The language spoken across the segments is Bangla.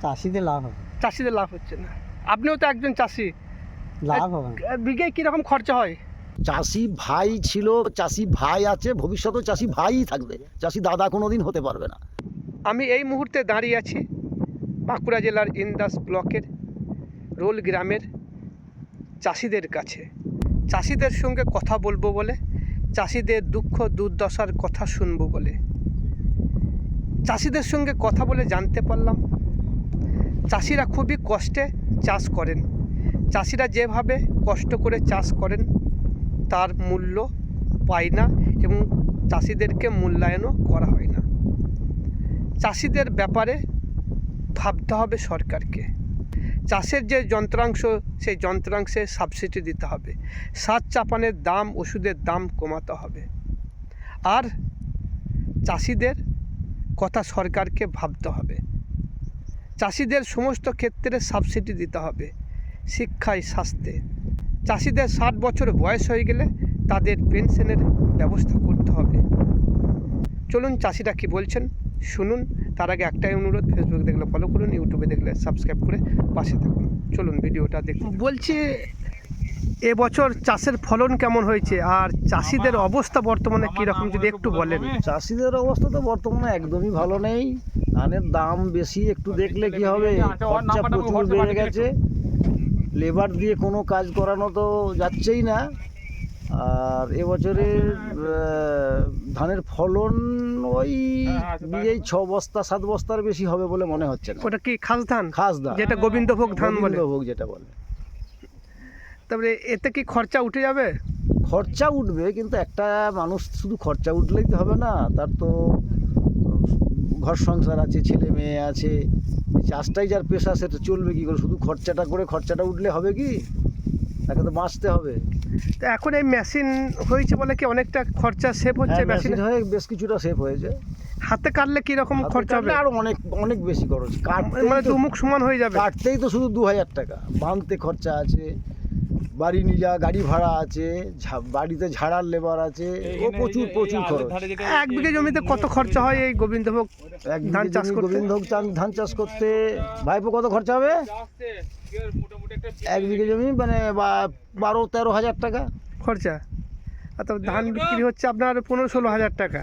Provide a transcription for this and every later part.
চাষিদের লাভ হবে। চাষিদের লাভ হচ্ছে না। আপনিও তো একজন চাষি, লাভ হবে না। বিঘায় কীরকম খরচা হয়? চাষি ভাই ছিল, চাষি ভাই আছে, ভবিষ্যতেও চাষি ভাইই থাকবে, চাষি দাদা কোনোদিন হতে পারবে না। আমি এই মুহূর্তে দাঁড়িয়ে আছি বাঁকুড়া জেলার ইন্দাস ব্লকের রোল গ্রামের চাষিদের কাছে। চাষিদের সঙ্গে কথা বলবো বলে, চাষিদের দুঃখ দুর্দশার কথা শুনবো বলে, চাষিদের সঙ্গে কথা বলে জানতে পারলাম চাষিরা খুবই কষ্টে চাষ করেন। চাষিরা যেভাবে কষ্ট করে চাষ করেন তার মূল্য পায় না এবং চাষিদেরকে মূল্যায়নও করা হয় না। চাষিদের ব্যাপারে ভাবতে হবে সরকারকে। চাষের যে যন্ত্রাংশ, সেই যন্ত্রাংশে সাবসিডি দিতে হবে। সার চাপানের দাম, ওষুধের দাম কমাতে হবে। আর চাষিদের কথা সরকারকে ভাবতে হবে। চাষিদের সমস্ত ক্ষেত্রে সাবসিডি দিতে হবে, শিক্ষায়, স্বাস্থ্যে। চাষিদের 60 বছর বয়স হয়ে গেলে তাদের পেনশনের ব্যবস্থা করতে হবে। চলুন চাষিরা কি বলছেন শুনুন। তার আগে একটাই অনুরোধ, ফেসবুক দেখলে ফলো করুন, ইউটিউবে দেখলে সাবস্ক্রাইব করে পাশে থাকুন। চলুন ভিডিওটা দেখুন। বলছি, এবছর চাষের ফলন কেমন হয়েছে আর চাষিদের অবস্থা বর্তমানে কীরকম যদি একটু বলেন। চাষিদের অবস্থা তো বর্তমানে একদমই ভালো নেই। ধানের দাম বেশি, একটু দেখলে কি হবে, খরচা প্রচুর বেড়ে গেছে। লেবার দিয়ে কোনো কাজ করানো তো যাচ্ছেই না। আর এবছরের ধানের ফলন ওই বিঘেই 6 বস্তা 7 বস্তার বেশি হবে বলে মনে হচ্ছে না। ওটা কি খাস ধান? খাস ধান, যেটা গোবিন্দভোগ ধান বলে। গোবিন্দভোগ যেটা বলে। তারপরে এতে কি খরচা উঠে যাবে? খরচা উঠবে, কিন্তু একটা মানুষ শুধু খরচা উঠলেই তো হবে না, তার তো ঘর সংসার আছে, ছেলে মেয়ে আছে। চাষটাই যার পেশা, সেটা চলবে কি করে? শুধু খরচাটা উঠলে হবে কি? তাকে তো বাঁচতে হবে। তো এখন এই মেশিন হয়েছে বলে কি অনেকটা খরচা সেভ হচ্ছে? মেশিন হয়ে বেশ কিছুটা সেভ হয়েছে। হাতে কাটলে কি রকম খরচা হবে? আর অনেক অনেক বেশি খরচ। মানে দুমুখ সমান হয়ে যাবে। কাটতেই তো শুধু 2000 টাকা, বাঁধতে খরচা আছে, বাড়ি নিয়ে যাওয়া গাড়ি ভাড়া আছে, বাড়িতে ঝাড়ার লেবার আছে, ও প্রচুর খরচ। 1 বিঘে জমিতে কত খরচা হয় এই গোবিন্দভোগ ধান চাষ করতে? গোবিন্দভোগ ধান চাষ করতে ভাইপো কত খরচা হবে? 1 বিঘে জমি মানে 12-13 হাজার টাকা খরচা। আর তো ধান বিক্রি হচ্ছে আপনার 15-16 হাজার টাকা।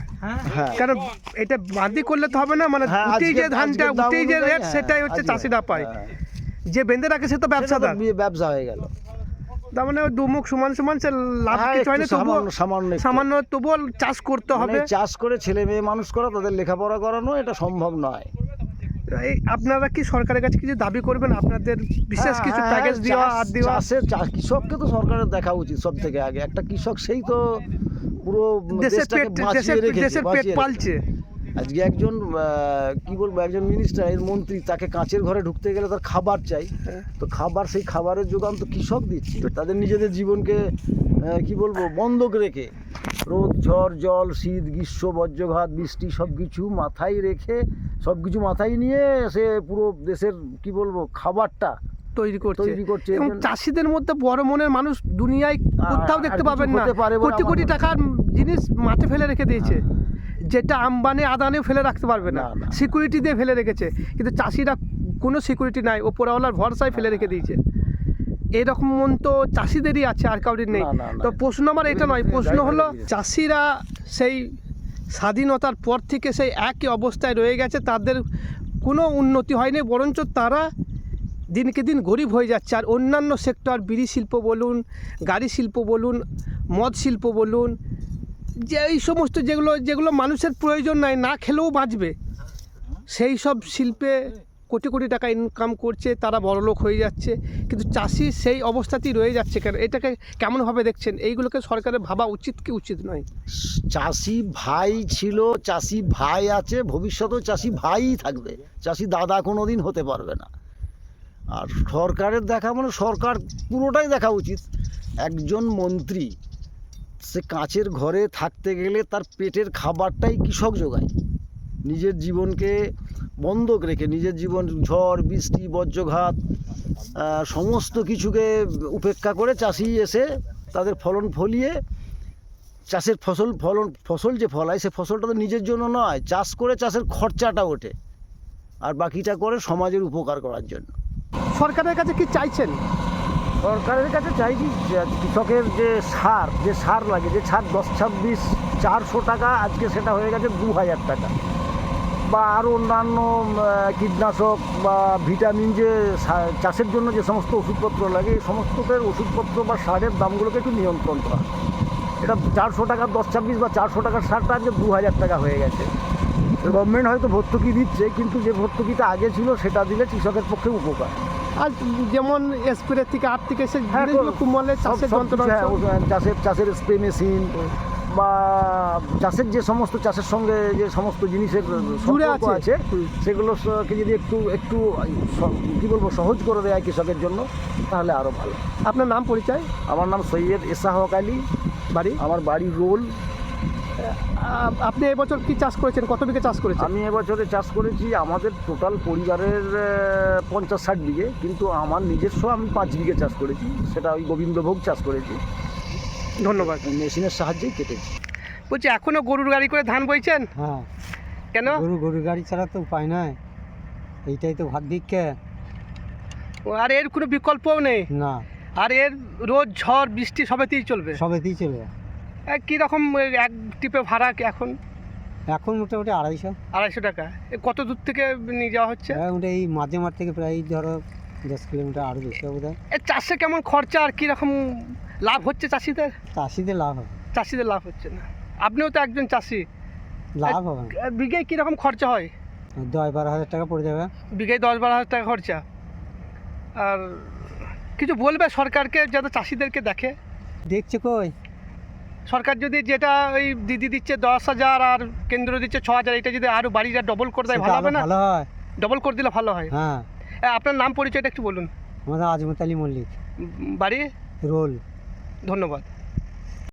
হ্যাঁ, কারণ এটা বাদি করলে তো হবে না, মানে উঠেই যে ধানটা উঠেই যে রেট সেটাই হচ্ছে চাষিরা পায়। যে বেঁধে রাখে সে তো ব্যবসাদার, ব্যবসা হয়ে গেল। তার মানে ওই দুমুখ সমান সমান সে লাভ কিছু হয় না, সামান্য তবুও চাষ করতে হবে। চাষ করে ছেলে মেয়ে মানুষ করা, তাদের লেখাপড়া করানো, এটা সম্ভব নয়। এই আপনারা কি সরকারের কাছে কিছু দাবি করবেন? আপনাদের বিশেষ কিছু প্যাকেজ দেওয়া আর দেওয়া? কৃষককে তো সরকারের দেখা উচিত সব থেকে আগে। একটা কৃষক, সেই তো পুরো দেশের পেট পালছে। আজকে একজন কি বলবো, একজন মিনিস্টার, এর মন্ত্রী, তাকে কাঁচের ঘরে ঢুকতে গেলে তার খাবার চাই। তো সেই খাবারের যোগান তো কৃষক দিচ্ছে। তাদের নিজেদের জীবনকে কি বলবো বন্ধক রেখে, রোদ ঝড় জল শীত গ্রীষ্ম বজ্রঘাত বৃষ্টি সবকিছু মাথায় রেখে, সবকিছু মাথায় নিয়ে সে পুরো দেশের কি বলবো খাবারটা তৈরি করছে। এবং এবং চাষিদের মধ্যে বড় মনের মানুষ দুনিয়ায় কোথাও দেখতে পাবেন না। কোটি কোটি টাকার জিনিস মাঠে ফেলে রেখে দিয়েছে, যেটা আম্বানি আদানিও ফেলে রাখতে পারবে না। সিকিউরিটি দিয়ে ফেলে রেখেছে, কিন্তু চাষিরা কোনো সিকিউরিটি নাই, ওপরওয়ালার ভরসায় ফেলে রেখে দিয়েছে। এরকম মন তো চাষিদেরই আছে, আর কাউরির নেই। তো প্রশ্ন আমার এটা নয়, প্রশ্ন হলো চাষিরা সেই স্বাধীনতার পর থেকে সেই একই অবস্থায় রয়ে গেছে, তাদের কোনো উন্নতি হয়নি, বরঞ্চ তারা দিনকে দিন গরিব হয়ে যাচ্ছে। আর অন্যান্য সেক্টর, বিড়ি শিল্প বলুন, গাড়ি শিল্প বলুন, মদ শিল্প বলুন, যে এই সমস্ত যেগুলো মানুষের প্রয়োজন নাই, না খেলেও বাঁচবে, সেই সব শিল্পে কোটি কোটি টাকা ইনকাম করছে, তারা বড়লোক হয়ে যাচ্ছে। কিন্তু চাষি সেই অবস্থাতেই রয়ে যাচ্ছে কেন? এটাকে কেমনভাবে দেখছেন? এইগুলোকে সরকারের ভাবা উচিত কি উচিত নয়? চাষি ভাই ছিল, চাষি ভাই আছে, ভবিষ্যতেও চাষি ভাইই থাকবে, চাষি দাদা কোনোদিন হতে পারবে না। আর সরকারের দেখা মানে সরকার পুরোটাই দেখা উচিত। একজন মন্ত্রী, সে কাঁচের ঘরে থাকতে গেলে তার পেটের খাবারটাই কৃষক যোগায়। নিজের জীবনকে বন্ধক রেখে, নিজের জীবন ঝড় বৃষ্টি বজ্রঘাত সমস্ত কিছুকে উপেক্ষা করে চাষি এসে তাদের ফলন ফলিয়ে, চাষের ফসল যে ফলায়, সে ফসলটা তো নিজের জন্য নয়, চাষ করে চাষের খরচাটা ওঠে। আর বাকিটা করে সমাজের উপকার করার জন্য। সরকারের কাছে কি চাইছেন? সরকারের কাছে চাইছি যে কৃষকের যে সার লাগে, যে সার 10-26 400 টাকা, আজকে সেটা হয়ে গেছে 2000 টাকা, বা আরও অন্যান্য কীটনাশক বা ভিটামিন, যে চাষের জন্য যে সমস্ত ওষুধপত্র লাগে, এই সমস্তদের ওষুধপত্র বা সারের দামগুলোকে একটু নিয়ন্ত্রণ করা। এটা 400 টাকার 10-26 বা 400 টাকার সারটা আজকে 2000 টাকা হয়ে গেছে। গভর্নমেন্ট হয়তো ভর্তুকি দিচ্ছে, কিন্তু যে ভর্তুকিটা আগে ছিল সেটা দিলে কৃষকের পক্ষে উপকার। আর যেমন স্প্রে থেকে আপ থেকে সে হ্যাঁ, জিনিসগুলো কুমলে চাষের যন্ত্রপাতি, চাষের স্প্রে মেশিন বা চাষের সঙ্গে যে সমস্ত জিনিসের জুড়ে সম্পর্ক আছে। আছে, সেগুলোকে যদি একটু কি বলবো সহজ করে দেয় কৃষকের জন্য, তাহলে আরও ভালো। আপনার নাম পরিচয়? আমার নাম সৈয়দ এসাহক আলী, বাড়ি? আমার বাড়ি রোল। আপনি এবছর কি চাষ করেছেন? কত বিঘে চাষ করেছেন? আমি এবছরে চাষ করেছি, আমাদের টোটাল পরিবারের 50-60 বিঘে, কিন্তু আমার নিজস্ব আমি 5 বিঘে চাষ করেছি, সেটা ওই গোবিন্দভোগ চাষ করেছি। ধন্যবাদ। মেশিনের সাহায্যেই কেটেছি। বলছি এখনো গরুর গাড়ি করে ধান বইছেন হ্যাঁ, কেন? গরুর গাড়ি ছাড়া তো উপায় নাই, এইটাই তো ভাত ভিক্ষা। আর এর কোনো বিকল্পও নেই? না, আর এর রোজ ঝড় বৃষ্টি সবেতেই চলবে? সবেতেই চলে। কীরকম এক টিপে ভাড়া এখন? এখন মোটামুটি 250। 250 টাকা। কত দূর থেকে নিয়ে যাওয়া হচ্ছে? মোটামুটি এই মাঝে মাঠ থেকে প্রায় ধরো 10 কিলোমিটার, আরও বেশি হবে। বোধ হয় চাষে কেমন খরচা আর কীরকম লাভ হচ্ছে চাষিদের? চাষিদের লাভ হবে? চাষিদের লাভ হচ্ছে না। আপনিও তো একজন চাষি, লাভ হবে না। বিঘায় কীরকম খরচা হয়? 10-12 হাজার টাকা পড়ে যাবে। বিঘায় 10-12 হাজার টাকা খরচা। আর কিছু বলবে সরকারকে যাতে চাষিদেরকে দেখে? দেখছে কই, সরকার যদি যেটা ওই দিদি দিচ্ছে 10,000 আর কেন্দ্র দিচ্ছে 6,000, এটা যদি আরও বাড়িটা ডবল করে দেয় ভালো হবে না? ভালো হয়। ডবল করে দিলে ভালো হয়। হ্যাঁ, আপনার নাম পরিচয়টা একটু বলুন। আমাদের আজমত আলী মল্লিক, বাড়ি? রোল। ধন্যবাদ।